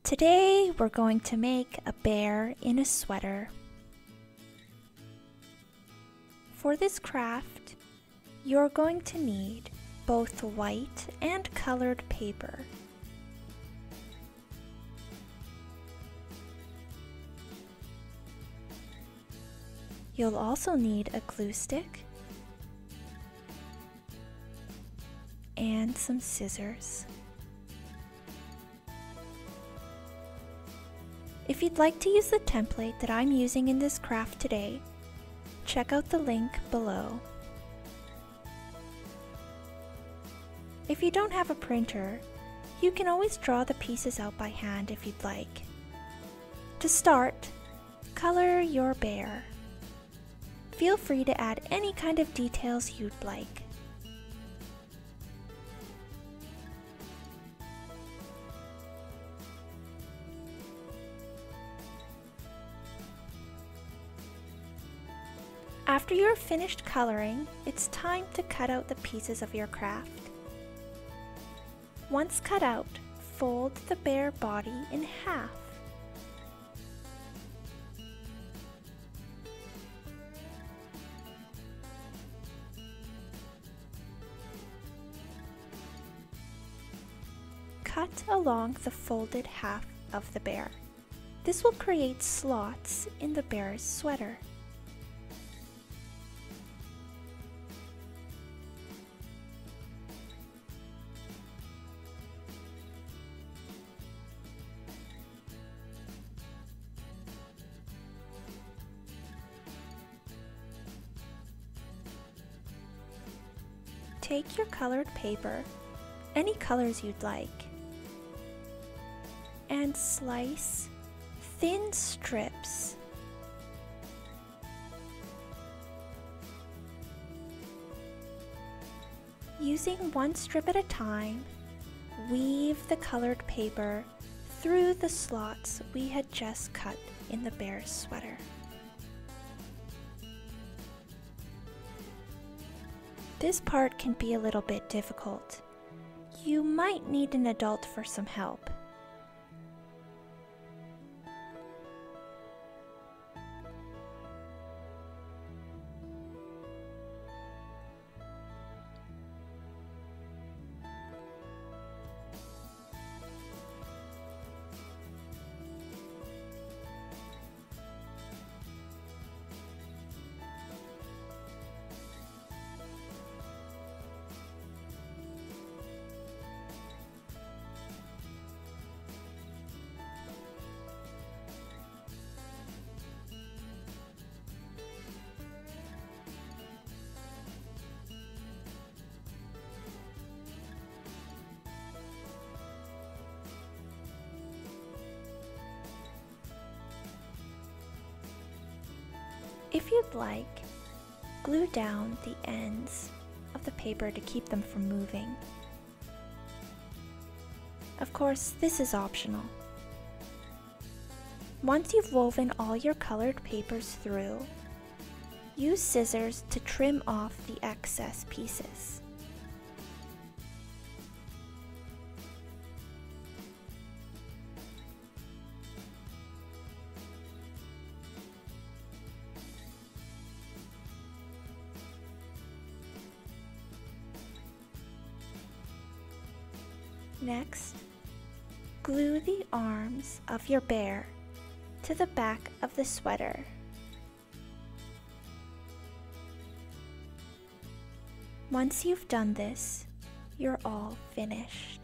Today we're going to make a bear in a sweater. For this craft, you're going to need both white and colored paper. You'll also need a glue stick and some scissors. If you'd like to use the template that I'm using in this craft today, check out the link below. If you don't have a printer, you can always draw the pieces out by hand if you'd like. To start, color your bear. Feel free to add any kind of details you'd like. After you're finished coloring, it's time to cut out the pieces of your craft. Once cut out, fold the bear body in half. Cut along the folded half of the bear. This will create slots in the bear's sweater. Take your colored paper, any colors you'd like, and slice thin strips. Using one strip at a time, weave the colored paper through the slots we had just cut in the bear's sweater. This part can be a little bit difficult. You might need an adult for some help. If you'd like, glue down the ends of the paper to keep them from moving. Of course, this is optional. Once you've woven all your colored papers through, use scissors to trim off the excess pieces. Next, glue the arms of your bear to the back of the sweater. Once you've done this, you're all finished.